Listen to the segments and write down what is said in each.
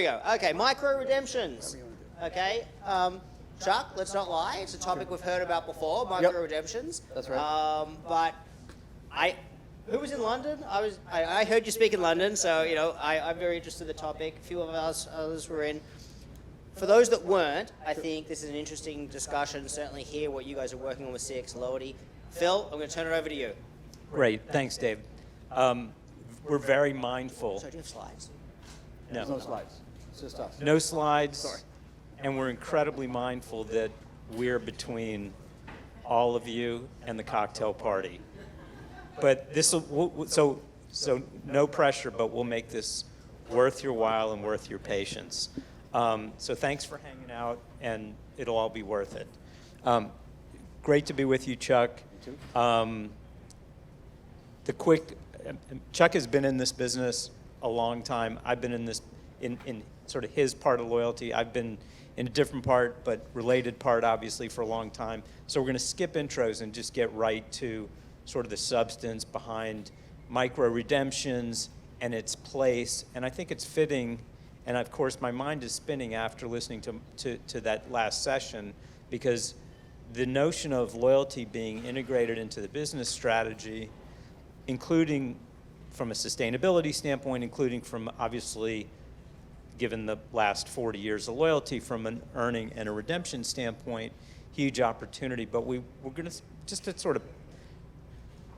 go. Okay, micro redemptions. Okay, Chuck, let's not lie. It's a topic we've heard about before, micro redemptions. That's right. But who was in London? I heard you speak in London, so I'm very interested in the topic. A few of others were in. For those that weren't, I think this is an interesting discussion. Certainly hear what you guys are working on with cxLoyalty. Phil, I'm going to turn it over to you. Great, thanks, Dave. We're very mindful. So do you have slides? No. There's no slides. It's just us. No slides. Sorry. And we're incredibly mindful that we're between all of you and the cocktail party. But this will, so no pressure, but we'll make this worth your while and worth your patience. So thanks for hanging out, and it'll all be worth it. Great to be with you, Chuck. You too. Chuck has been in this business a long time. I've been in this, in sort of his part of loyalty. I've been in a different part, but related part, obviously, for a long time. So we're going to skip intros and just get right to sort of the substance behind micro redemptions and its place. And I think it's fitting, and of course my mind is spinning after listening to that last session, because the notion of loyalty being integrated into the business strategy, including from a sustainability standpoint, including from, obviously, given the last 40 years of loyalty, from an earning and a redemption standpoint, huge opportunity. But we're going to, just to sort of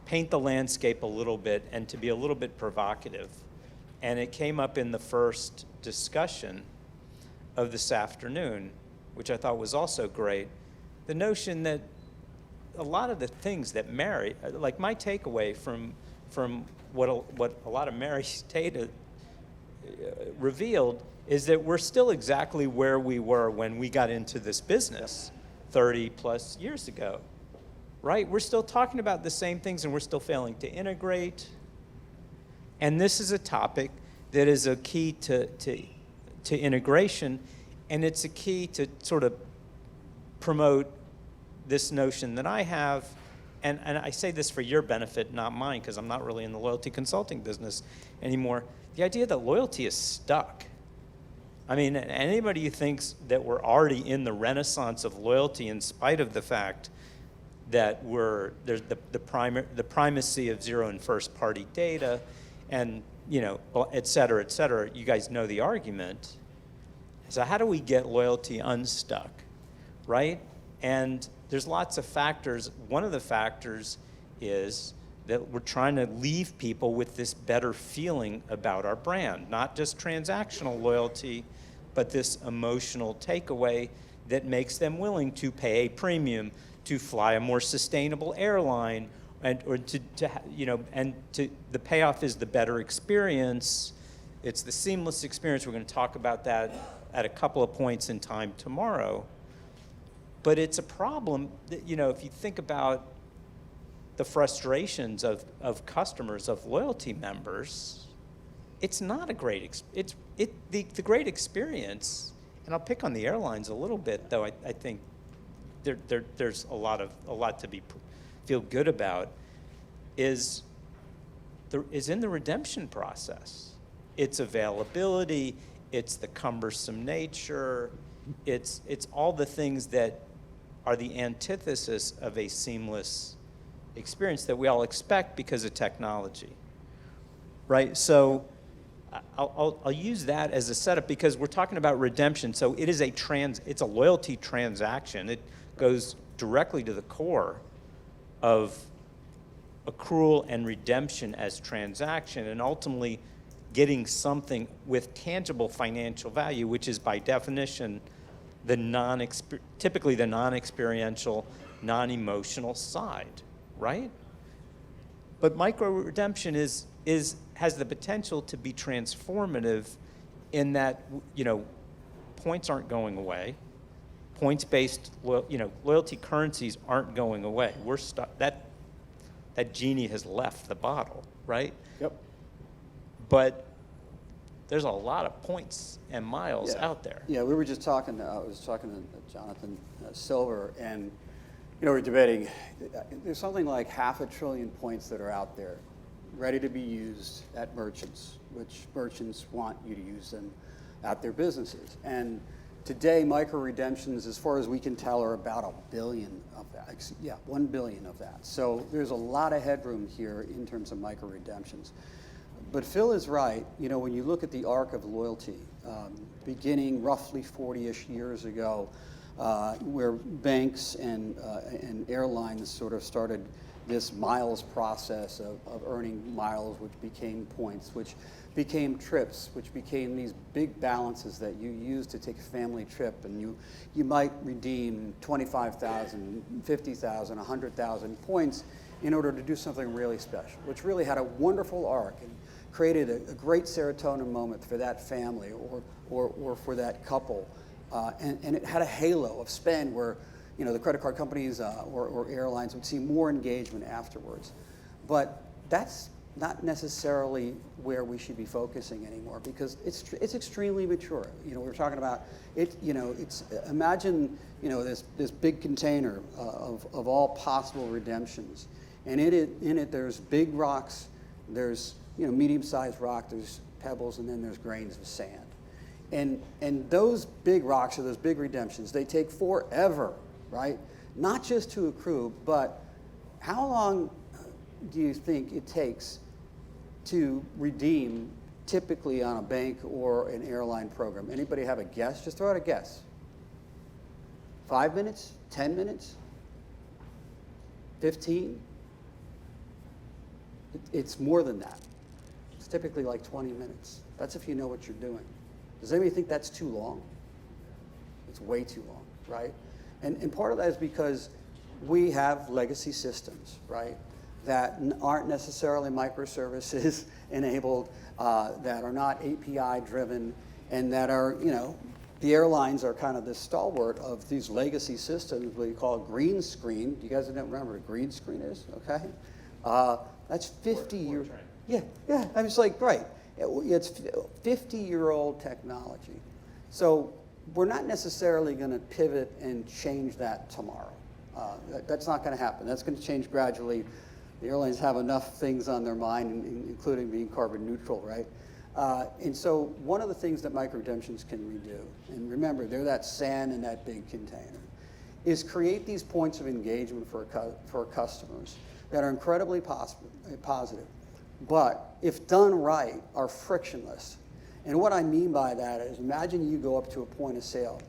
paint the landscape a little bit and to be a little bit provocative. And it came up in the first discussion of this afternoon, which I thought was also great. The notion that a lot of the things that Mary, like my takeaway from what a lot of Mary's data revealed, is that we're still exactly where we were when we got into this business 30 plus years ago, right? We're still talking about the same things, and we're still failing to integrate. And this is a topic that is a key to integration, and it's a key to sort of promote this notion that I have, and I say this for your benefit, not mine, because I'm not really in the loyalty consulting business anymore. The idea that loyalty is stuck. I mean, anybody who thinks that we're already in the renaissance of loyalty, in spite of the fact that there's the primacy of zero and first party data, and et cetera, you guys know the argument. So how do we get loyalty unstuck, right? And there's lots of factors. One of the factors is that we're trying to leave people with this better feeling about our brand, not just transactional loyalty, but this emotional takeaway that makes them willing to pay a premium to fly a more sustainable airline, and the payoff is the better experience. It's the seamless experience. We're going to talk about that at a couple of points in time tomorrow. But it's a problem that, if you think about the frustrations of customers, of loyalty members, it's not a great, the great experience, and I'll pick on the airlines a little bit, though I think there's a lot to feel good about, is in the redemption process. It's availability, it's the cumbersome nature, it's all the things that are the antithesis of a seamless experience that we all expect because of technology, right? So I'll use that as a setup, because we're talking about redemption. So it is it's a loyalty transaction. It goes directly to the core of accrual and redemption as transaction, and ultimately getting something with tangible financial value, which is by definition typically the non-experiential, non-emotional side, right? But micro redemption has the potential to be transformative in that, points aren't going away. Points-based, loyalty currencies aren't going away. We're stuck. That genie has left the bottle, right? Yep. But there's a lot of points and miles out there. Yeah, we were just talking, I was talking to Jonathan Silver, and we're debating, there's something like 500 billion points that are out there, ready to be used at merchants, which merchants want you to use them. at their businesses. And today, micro redemptions, as far as we can tell, are about 1 billion of that. Yeah, 1 billion of that. So there's a lot of headroom here in terms of micro redemptions. But Phil is right. You know, when you look at the arc of loyalty, beginning roughly 40-ish years ago, where banks and airlines sort of started this miles process of earning miles, which became points, which became trips, which became these big balances that you use to take a family trip, and you might redeem 25,000, 50,000, 100,000 points in order to do something really special, which really had a wonderful arc and created a great serotonin moment for that family or for that couple. And it had a halo of spend where, you know, the credit card companies or airlines would see more engagement afterwards. But that's not necessarily where we should be focusing anymore, because it's extremely mature. You know, we were talking about it. You know, it's imagine, you know, this big container of all possible redemptions, and in it there's big rocks, there's, you know, medium-sized rock, there's pebbles, and then there's grains of sand. And those big rocks or those big redemptions, they take forever, right? Not just to accrue, but how long do you think it takes to redeem typically on a bank or an airline program? Anybody have a guess? Just throw out a guess. 5 minutes? 10 minutes? 15? It's more than that. It's typically like 20 minutes. That's if you know what you're doing. Does anybody think that's too long? It's way too long, right? And part of that is because we have legacy systems, right, that aren't necessarily microservices enabled, that are not API driven, and that are, you know, the airlines are kind of the stalwart of these legacy systems, what you call green screen. Do you guys don't remember what a green screen is? Okay. That's 50 years. Yeah. I was like, right. It's 50-year-old technology. So we're not necessarily going to pivot and change that tomorrow. That's not going to happen. That's going to change gradually. The airlines have enough things on their mind, including being carbon neutral, right? And so one of the things that micro-redemptions can redo, and remember, they're that sand in that big container, is create these points of engagement for customers that are incredibly positive, but if done right, are frictionless. And what I mean by that is, imagine you go up to a point of sale,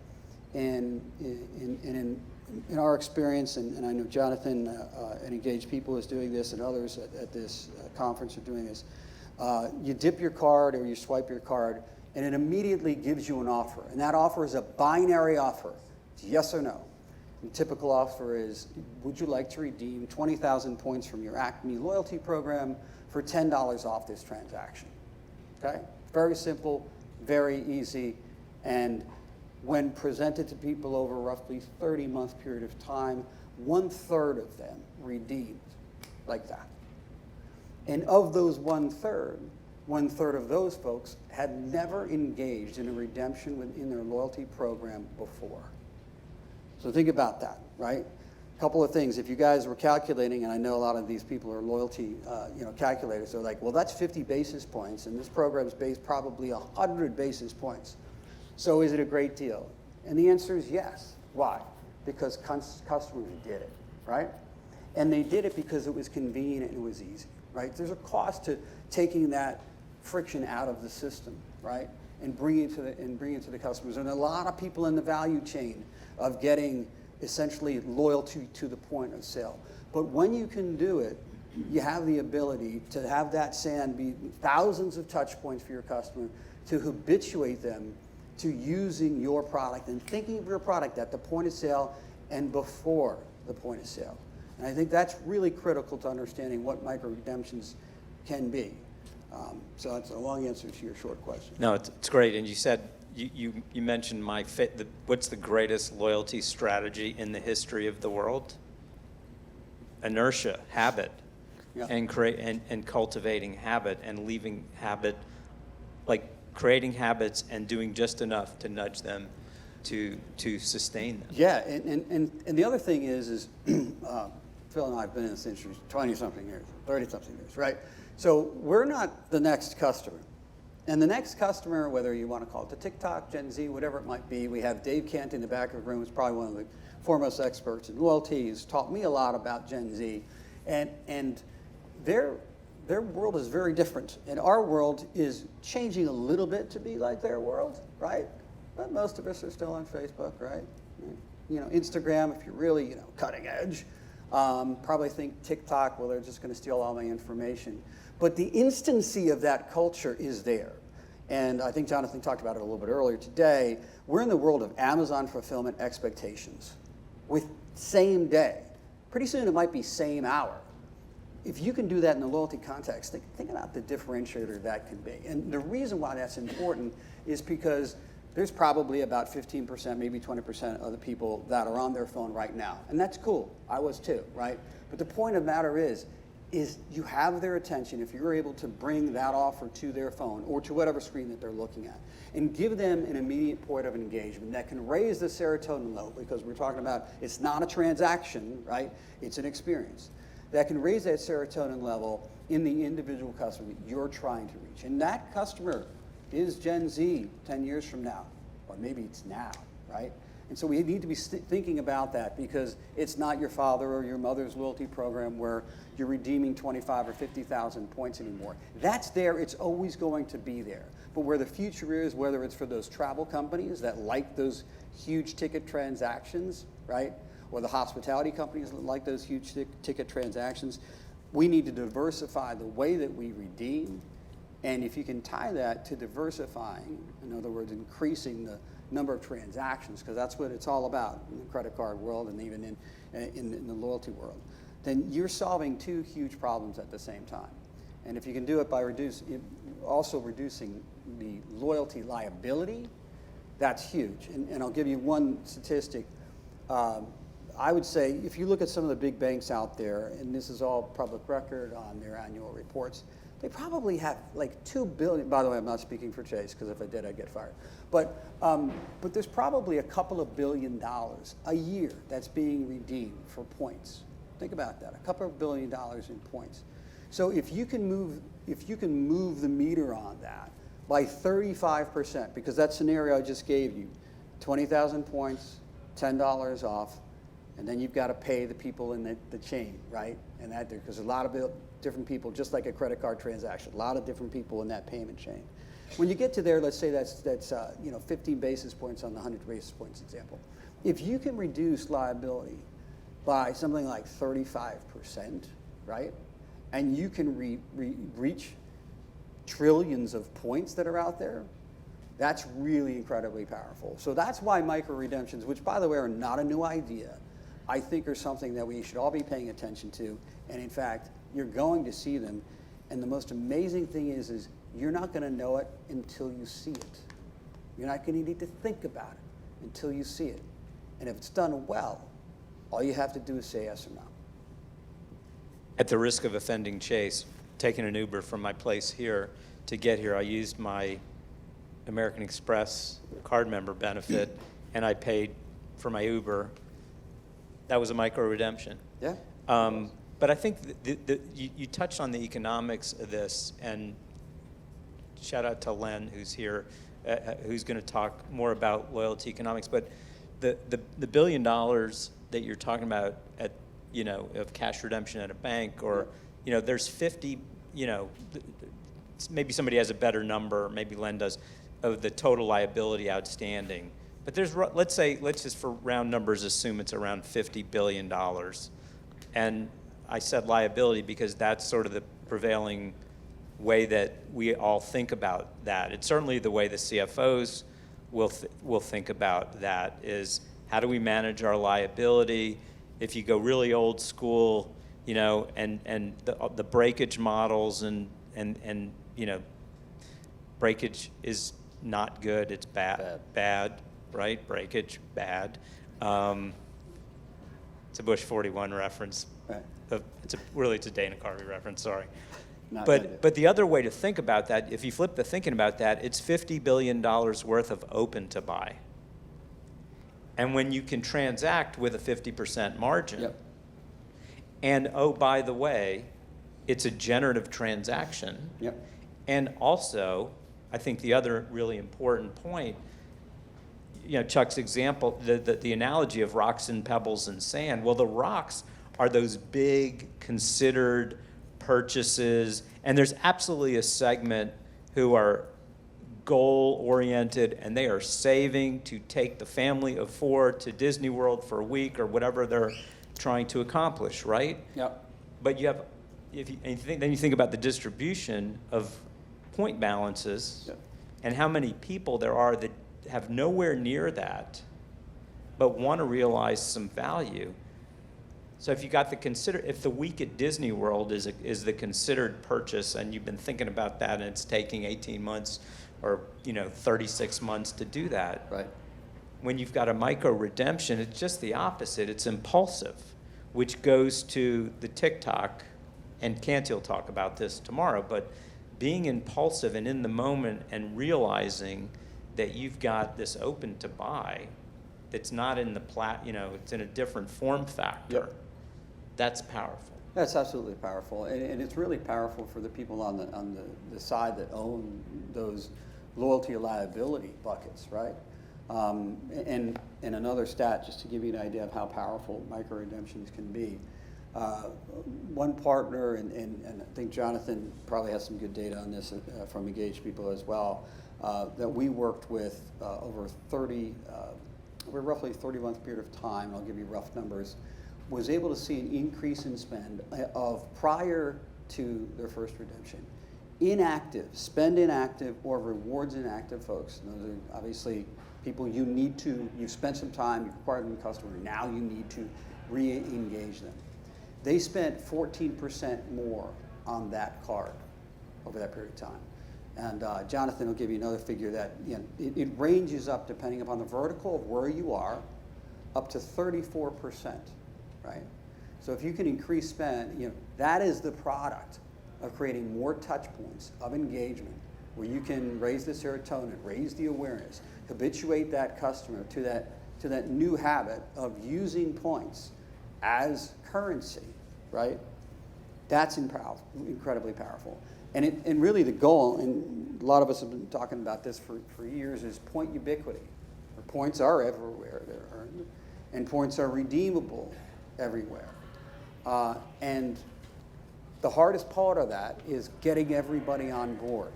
and in our experience, and I know Jonathan and Engaged People is doing this, and others at this conference are doing this, you dip your card or you swipe your card, and it immediately gives you an offer. And that offer is a binary offer. It's yes or no. The typical offer is, would you like to redeem 20,000 points from your Acme loyalty program for $10 off this transaction? Okay? Very simple, very easy, and when presented to people over a roughly 30-month period of time, 1/3 of them redeemed like that. And of those 1/3, 1/3 of those folks had never engaged in a redemption within their loyalty program before. So think about that, right? A couple of things. If you guys were calculating, and I know a lot of these people are loyalty calculators, they're like, well, that's 50 basis points, and this program is based probably 100 basis points. So is it a great deal? And the answer is yes. Why? Because customers did it, right? And they did it because it was convenient and it was easy, right? There's a cost to taking that friction out of the system, right? And bringing it to the customers. And a lot of people in the value chain of getting essentially loyalty to the point of sale. But when you can do it, you have the ability to have that sand be thousands of touch points for your customer, to habituate them to using your product and thinking of your product at the point of sale and before the point of sale. And I think that's really critical to understanding what micro redemptions can be. So that's a long answer to your short question. No, it's great. And you said, you mentioned what's the greatest loyalty strategy in the history of the world? Inertia, habit, Yeah. and cultivating habit and leaving habit, like creating habits and doing just enough to nudge them to sustain them. Yeah, and the other thing is Phil and I have been in this industry 20-something years, 30-something years, right? So we're not the next customer. And the next customer, whether you want to call it the TikTok, Gen Z, whatever it might be, we have Dave Kent in the back of the room, who's probably one of the foremost experts in loyalty. He's taught me a lot about Gen Z. And their world is very different. And our world is changing a little bit to be like their world, right? But most of us are still on Facebook, right? You know, Instagram, if you're really, you know, cutting edge. Probably think TikTok, well, they're just going to steal all my information. But the instancy of that culture is there. And I think Jonathan talked about it a little bit earlier today. We're in the world of Amazon fulfillment expectations with same day. Pretty soon it might be same hour. If you can do that in the loyalty context, think about the differentiator that can be. And the reason why that's important is because there's probably about 15%, maybe 20% of the people that are on their phone right now. And that's cool. I was too, right? But the point of the matter is you have their attention if you're able to bring that offer to their phone or to whatever screen that they're looking at and give them an immediate point of engagement that can raise the serotonin level, because we're talking about it's not a transaction, right? It's an experience that can raise that serotonin level in the individual customer that you're trying to reach. And that customer is Gen Z 10 years from now, or maybe it's now, right? And so we need to be thinking about that, because it's not your father or your mother's loyalty program where you're redeeming 25 or 50,000 points anymore. That's there, it's always going to be there. But where the future is, whether it's for those travel companies that like those huge ticket transactions, right? Or the hospitality companies that like those huge ticket transactions, we need to diversify the way that we redeem. And if you can tie that to diversifying, in other words, increasing the number of transactions, because that's what it's all about in the credit card world and even in the loyalty world, then you're solving two huge problems at the same time. And if you can do it by also reducing the loyalty liability, that's huge. And I'll give you one statistic. I would say if you look at some of the big banks out there, and this is all public record on their annual reports, they probably have like $2 billion. By the way, I'm not speaking for Chase, because if I did, I'd get fired. But there's probably a couple of $1 billion a year that's being redeemed for points. Think about that, a couple of $1 billion in points. So if you can move the meter on that by 35%, because that scenario I just gave you, 20,000 points, $10 off, and then you've got to pay the people in the chain, right? And that, because a lot of different people, just like a credit card transaction, a lot of different people in that payment chain. When you get to there, let's say that's 15 basis points on the 100 basis points example. If you can reduce liability by something like 35%, right? And you can reach trillions of points that are out there, that's really incredibly powerful. So that's why micro redemptions, which by the way are not a new idea, I think are something that we should all be paying attention to. And in fact, you're going to see them. And the most amazing thing is you're not going to know it until you see it. You're not going to need to think about it until you see it. And if it's done well, all you have to do is say yes or no. At the risk of offending Chase, taking an Uber from my place here to get here, I used my American Express card member benefit, and I paid for my Uber. That was a micro redemption. Yeah. But I think you touched on the economics of this, and shout out to Len, who's here, who's going to talk more about loyalty economics. But the $1 billion that you're talking about of cash redemption at a bank, or there's 50, maybe somebody has a better number, maybe Len does, of the total liability outstanding. But there's, let's just for round numbers assume it's around $50 billion. And I said liability because that's sort of the prevailing way that we all think about that. It's certainly the way the CFOs will think about that, is how do we manage our liability? If you go really old school, and the breakage models and breakage is not good, it's bad, right? Breakage, bad. It's a Bush 41 reference. Right. It's a Dana Carvey reference, sorry. But the other way to think about that, if you flip the thinking about that, it's $50 billion worth of open to buy. And when you can transact with a 50% margin, yep. And oh, by the way, it's a generative transaction. Yep. And also, I think the other really important point, Chuck's example, the analogy of rocks and pebbles and sand. Well, the rocks are those big considered purchases, and there's absolutely a segment who are goal-oriented, and they are saving to take the family of four to Disney World for a week or whatever they're trying to accomplish, right? Yep. But then you think about the distribution of point balances, Yep. and how many people there are that have nowhere near that, but want to realize some value. So if you got if the week at Disney World is the considered purchase, and you've been thinking about that, and it's taking 18 months or 36 months to do that. Right. When you've got a micro redemption, it's just the opposite. It's impulsive, which goes to the TikTok, and Canty will talk about this tomorrow, but being impulsive and in the moment and realizing that you've got this open to buy that's not in the it's in a different form factor. Yep. That's powerful. That's absolutely powerful, and it's really powerful for the people on the side that own those loyalty liability buckets, right? And another stat, just to give you an idea of how powerful micro redemptions can be. One partner, and I think Jonathan probably has some good data on this from engaged people as well, that we worked with over roughly 30-month period of time, I'll give you rough numbers, was able to see an increase in spend of prior to their first redemption. Inactive, spend inactive, or rewards inactive folks. Those are obviously people you've spent some time, you've acquired them customer, now you need to re-engage them. They spent 14% more on that card over that period of time. And Jonathan will give you another figure that it ranges up, depending upon the vertical of where you are, up to 34%, right? So if you can increase spend, that is the product of creating more touch points of engagement, where you can raise the serotonin, raise the awareness, habituate that customer to that new habit of using points as currency, right? That's incredibly powerful. And really the goal, and a lot of us have been talking about this for years, is point ubiquity. Where points are everywhere, they're earned, and points are redeemable everywhere. And the hardest part of that is getting everybody on board.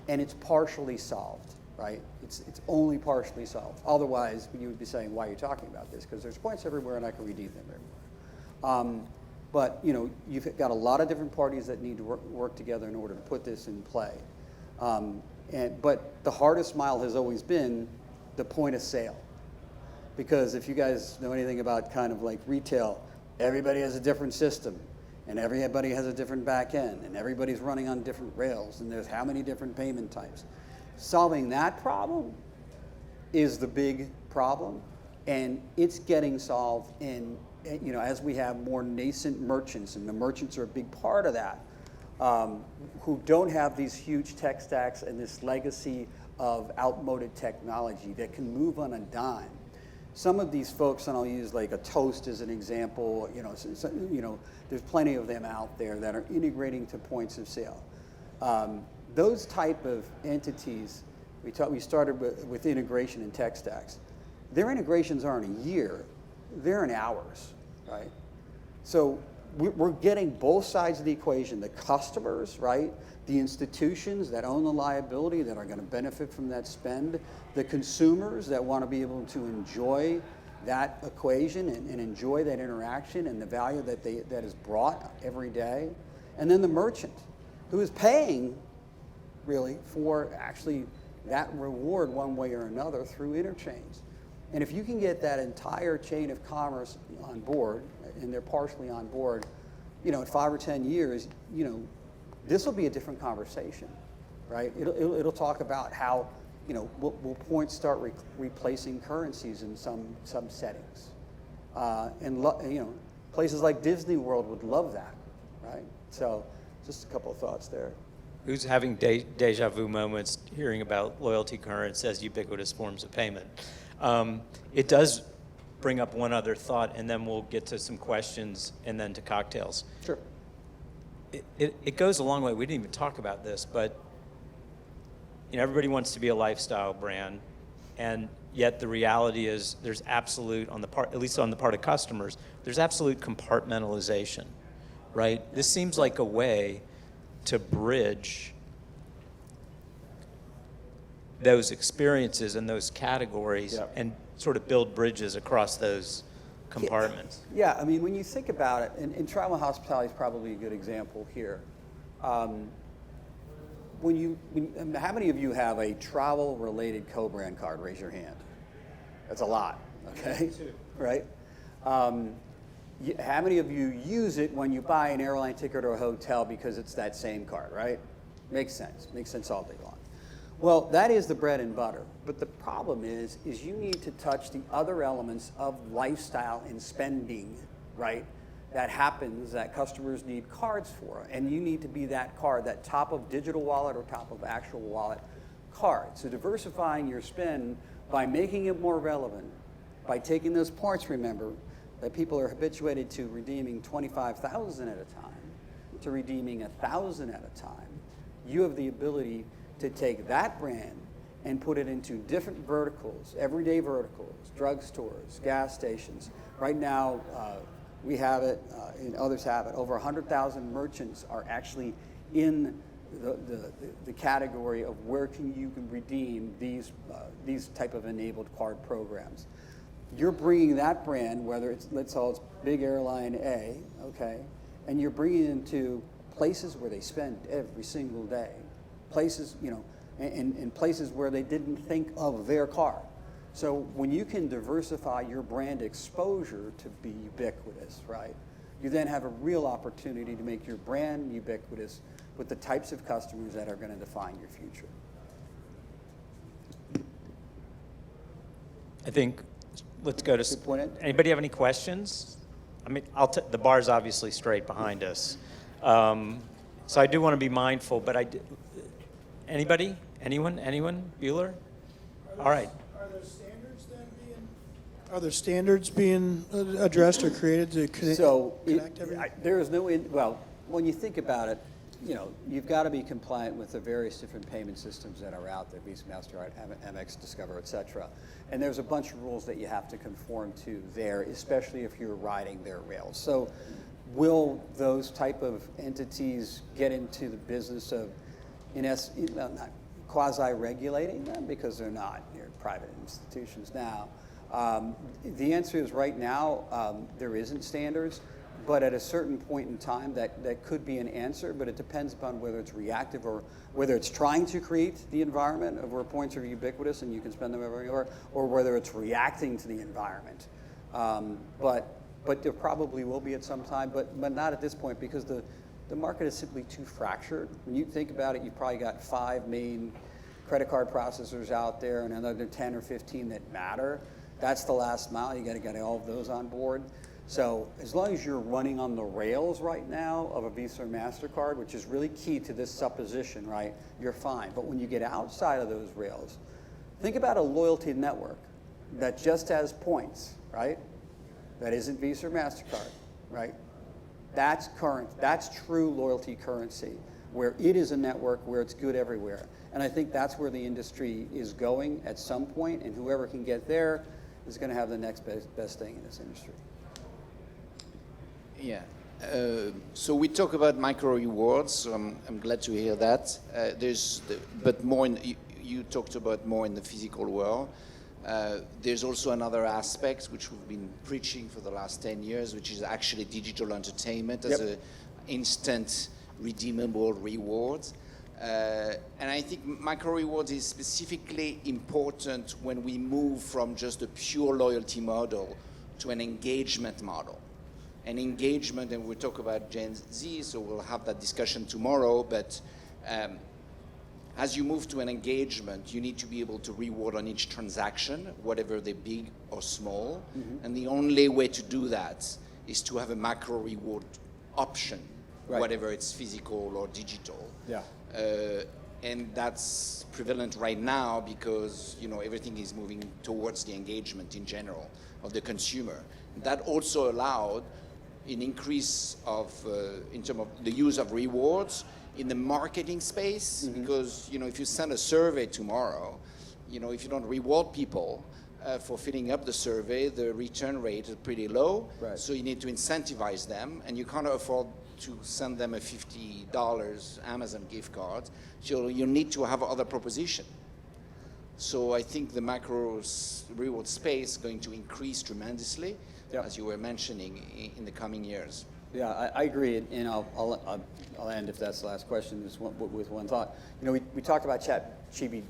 And it's partially solved, right? It's only partially solved. Otherwise, you would be saying, why are you talking about this? Because there's points everywhere and I can redeem them everywhere. But you've got a lot of different parties that need to work together in order to put this in play. But the hardest mile has always been the point of sale. Because if you guys know anything about kind of like retail, everybody has a different system, and everybody has a different back end, and everybody's running on different rails, and there's how many different payment types. Solving that problem is the big problem, and it's getting solved as we have more nascent merchants, and the merchants are a big part of that, who don't have these huge tech stacks and this legacy of outmoded technology that can move on a dime. Some of these folks, and I'll use like a Toast as an example, there's plenty of them out there that are integrating to points of sale. Those type of entities, we started with integration in tech stacks. Their integrations aren't a year, they're in hours, right? So we're getting both sides of the equation, the customers, right? The institutions that own the liability that are going to benefit from that spend, the consumers that want to be able to enjoy that equation and enjoy that interaction and the value that is brought every day, and then the merchant who is paying really for actually that reward one way or another through interchange. And if you can get that entire chain of commerce on board, and they're partially on board, in 5 or 10 years, this will be a different conversation, right? It'll talk about how, will points start replacing currencies in some settings, places like Disney World would love that, right? So, just a couple of thoughts there. Who's having deja vu moments hearing about loyalty currents as ubiquitous forms of payment? It does bring up one other thought, and then we'll get to some questions and then to cocktails. Sure. It goes a long way. We didn't even talk about this, but everybody wants to be a lifestyle brand, and yet the reality is there's absolute, at least on the part of customers, there's absolute compartmentalization, right? This seems like a way to bridge those experiences and those categories and sort of build bridges across those compartments. Yeah, I mean, when you think about it, and travel and hospitality is probably a good example here. How many of you have a travel-related co-brand card? Raise your hand. That's a lot, okay? Right? How many of you use it when you buy an airline ticket or a hotel because it's that same card, right? Makes sense. Makes sense all day long. Well, that is the bread and butter. But the problem is you need to touch the other elements of lifestyle and spending, right? That happens, that customers need cards for. And you need to be that card, that top of digital wallet or top of actual wallet card. So diversifying your spend by making it more relevant, by taking those points, remember, that people are habituated to redeeming 25,000 at a time, to redeeming 1,000 at a time. You have the ability to take that brand and put it into different verticals, everyday verticals, drugstores, gas stations. Right now, we have it, and others have it. Over 100,000 merchants are actually in the category of where you can redeem these type of enabled card programs. You're bringing that brand, whether it's, let's say it's big airline A, okay, and you're bringing it into places where they spend every single day. Places, and places where they didn't think of their card. So when you can diversify your brand exposure to be ubiquitous, right, you then have a real opportunity to make your brand ubiquitous with the types of customers that are going to define your future. I think, let's go to, Good point. anybody have any questions? I mean, the bar's obviously straight behind us. So I do want to be mindful, but anybody? Anyone? Bueller? All right. Are there standards being addressed or created to connect everything? There is no, well, when you think about it, you've got to be compliant with the various different payment systems that are out there, Visa, MasterCard, Amex, Discover, et cetera. And there's a bunch of rules that you have to conform to there, especially if you're riding their rails. So will those type of entities get into the business of, not quasi-regulating them, because they're not, they're private institutions now. The answer is right now, there isn't standards, but at a certain point in time that could be an answer, but it depends upon whether it's reactive or whether it's trying to create the environment of where points are ubiquitous and you can spend them everywhere, or whether it's reacting to the environment. But there probably will be at some time, but not at this point, because the market is simply too fractured. When you think about it, you've probably got 5 main credit card processors out there and another 10 or 15 that matter. That's the last mile. You got to get all of those on board. So as long as you're running on the rails right now of a Visa or MasterCard, which is really key to this supposition, right, you're fine. But when you get outside of those rails, think about a loyalty network that just has points, right? That isn't Visa or MasterCard, right? That's current. That's true loyalty currency, where it is a network where it's good everywhere. And I think that's where the industry is going at some point, and whoever can get there is going to have the next best thing in this industry. Yeah. So we talk about micro rewards. So I'm glad to hear that. But more you talked about more in the physical world. There's also another aspect which we've been preaching for the last 10 years, which is actually digital entertainment as an instant redeemable reward. And I think micro rewards is specifically important when we move from just a pure loyalty model to an engagement model. An engagement, and we'll talk about Gen Z, so we'll have that discussion tomorrow, but as you move to an engagement, you need to be able to reward on each transaction, whatever they're big or small. Mm-hmm. And the only way to do that is to have a macro reward option, right, whatever it's physical or digital. Yeah. And that's prevalent right now because everything is moving towards the engagement in general of the consumer. That also allowed an increase of, in terms of the use of rewards, in the marketing space, because if you send a survey tomorrow, if you don't reward people for filling up the survey, the return rate is pretty low. Right. So you need to incentivize them, and you can't afford to send them a $50 Amazon gift card. So you need to have other proposition. So I think the macro reward space is going to increase tremendously, as you were mentioning, in the coming years. Yeah, I agree, and I'll end if that's the last question, with one thought. We talked about ChatGPT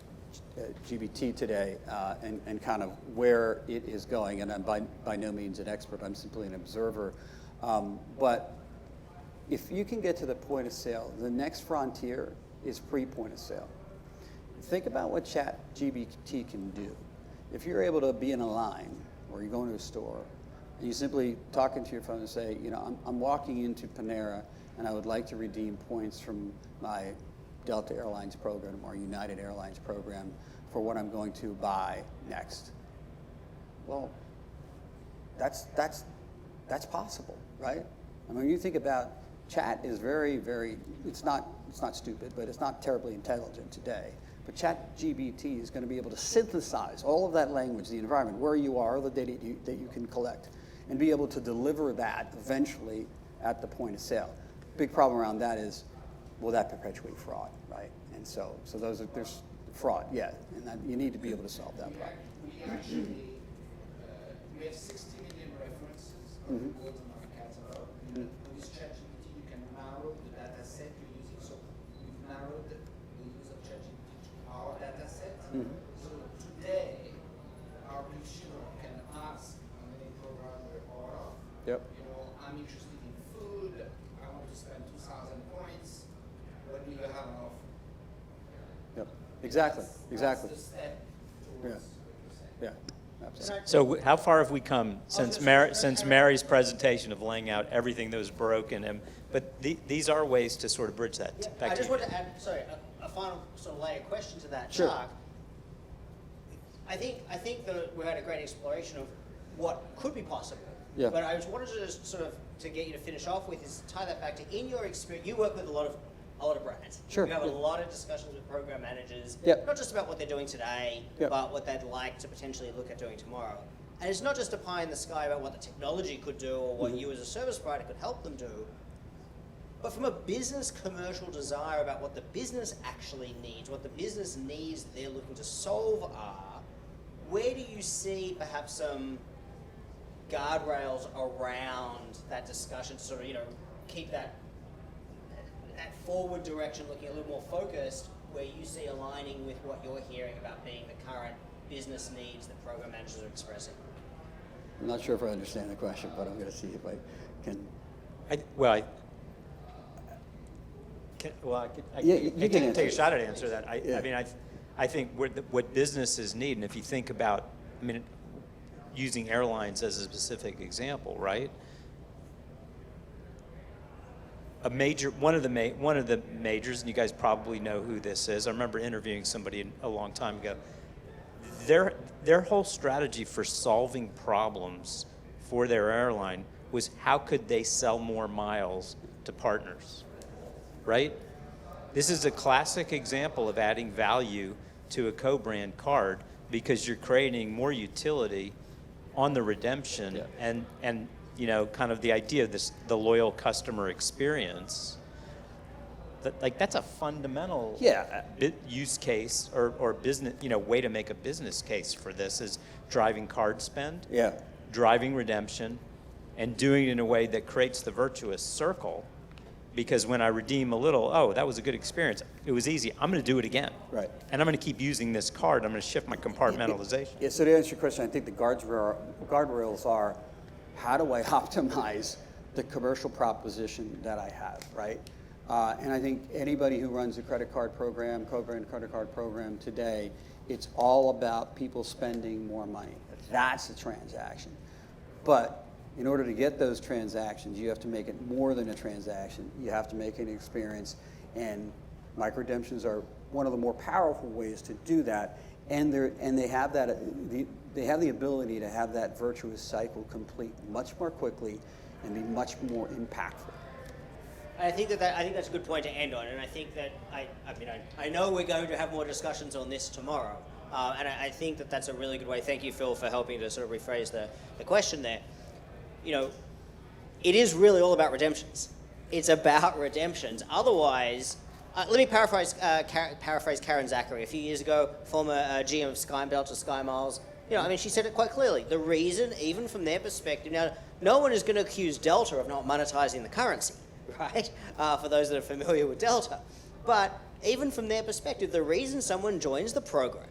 today, and kind of where it is going, and I'm by no means an expert, I'm simply an observer. But if you can get to the point of sale, the next frontier is pre-point of sale. Think about what ChatGPT can do. If you're able to be in a line, or you're going to a store, and you simply talk into your phone and say, I'm walking into Panera, and I would like to redeem points from my Delta Airlines program or United Airlines program for what I'm going to buy next. Well, that's possible, right? I mean, when you think about chat is very, very, it's not stupid, but it's not terribly intelligent today. But ChatGPT is going to be able to synthesize all of that language, the environment, where you are, the data that you can collect, and be able to deliver that eventually at the point of sale. Big problem around that is, will that perpetuate fraud, right? And so there's fraud, yeah, and that, you need to be able to solve that problem. We actually we have 60 million references of words in our catalog. With this ChatGPT, you can narrow the data set you're using. So we've narrowed the use of ChatGPT to our data set. So today, our consumer can ask on any program we're part of. Yep. I'm interested in food. I want to spend 2,000 points. What do you have on offer? Yep. Exactly. That's the step towards Yeah. Absolutely. So how far have we come since Mary's presentation of laying out everything that was broken? But these are ways to sort of bridge that. Yeah, Back I to just you. want to add, a final sort of layer question to that, Sure. Jacques. I think that we had a great exploration of what could be possible. Yeah. But I just wanted to just sort of to get you to finish off with is tie that back to, in your experience, you work with a lot of brands. Sure. You have a lot of discussions with program managers, Yep. not just about what they're doing today, Yep. but what they'd like to potentially look at doing tomorrow. And it's not just a pie in the sky about what the technology could do or what you as a service provider could help them do, but from a business commercial desire about what the business actually needs, what the business needs that they're looking to solve are, where do you see perhaps some guardrails around that discussion to sort of, keep that forward direction looking a little more focused, where you see aligning with what you're hearing about being the current business needs that program managers are expressing? I'm not sure if I understand the question, but I'm going to see if I can. I You can can take a answer. shot at answer that. Yeah. I think what businesses need, and if you think about, using airlines as a specific example, right? One of the majors, and you guys probably know who this is. I remember interviewing somebody a long time ago. Their whole strategy for solving problems for their airline was how could they sell more miles to partners, right? This is a classic example of adding value to a co-brand card because you're creating more utility on the redemption and kind of the idea of the loyal customer experience. That's a fundamental use case or business, way to make a business case for this is driving card spend, driving redemption, and doing it in a way that creates the virtuous circle. Because when I redeem a little, that was a good experience. It was easy. I'm going to do it again. Right. And I'm going to keep using this card. I'm going to shift my compartmentalization. Yeah, so to answer your question, I think the guardrails are, how do I optimize the commercial proposition that I have, right? And I think anybody who runs a credit card program, co-brand credit card program today, it's all about people spending more money. That's the transaction. But in order to get those transactions, you have to make it more than a transaction. You have to make it an experience, and micro-redemptions are one of the more powerful ways to do that. And they have the ability to have that virtuous cycle complete much more quickly and be much more impactful. I think that's a good point to end on, and I think that I know we're going to have more discussions on this tomorrow, and I think that that's a really good way. Thank you, Phil, for helping to sort of rephrase the question there. You know, it is really all about redemptions. It's about redemptions. Otherwise, let me paraphrase Karen Zachary. A few years ago, former GM of Sky Delta Sky Miles. She said it quite clearly. The reason, even from their perspective, now no one is going to accuse Delta of not monetizing the currency, right? For those that are familiar with Delta, but even from their perspective, the reason someone joins the program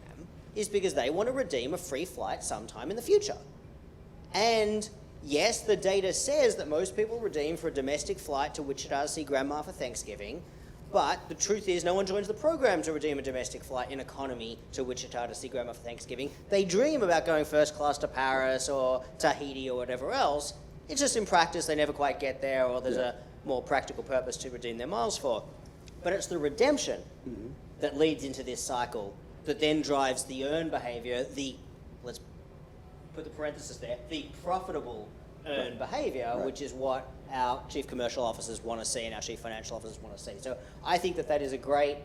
is because they want to redeem a free flight sometime in the future. And yes, the data says that most people redeem for a domestic flight to Wichita to see Grandma for Thanksgiving, but the truth is no one joins the program to redeem a domestic flight in economy to Wichita to see Grandma for Thanksgiving. They dream about going first class to Paris or Tahiti or whatever else. It's just in practice they never quite get there, or there's a more practical purpose to redeem their miles for. But it's the redemption that leads into this cycle that then drives the earn behavior, let's put the parenthesis there, the profitable earn behavior, which is what our chief commercial officers want to see and our chief financial officers want to see. So I think that is a great,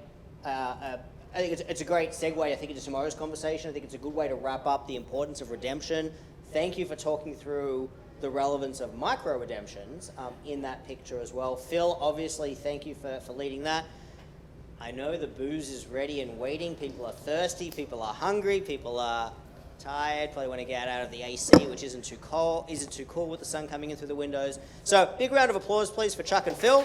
I think it's a great segue, I think, into tomorrow's conversation. I think it's a good way to wrap up the importance of redemption. Thank you for talking through the relevance of micro redemptions in that picture as well. Phil, obviously, thank you for leading that. I know the booze is ready and waiting. People are thirsty, people are hungry, people are tired, probably want to get out of the AC, which isn't too cool with the sun coming in through the windows. So big round of applause, please, for Chuck and Phil.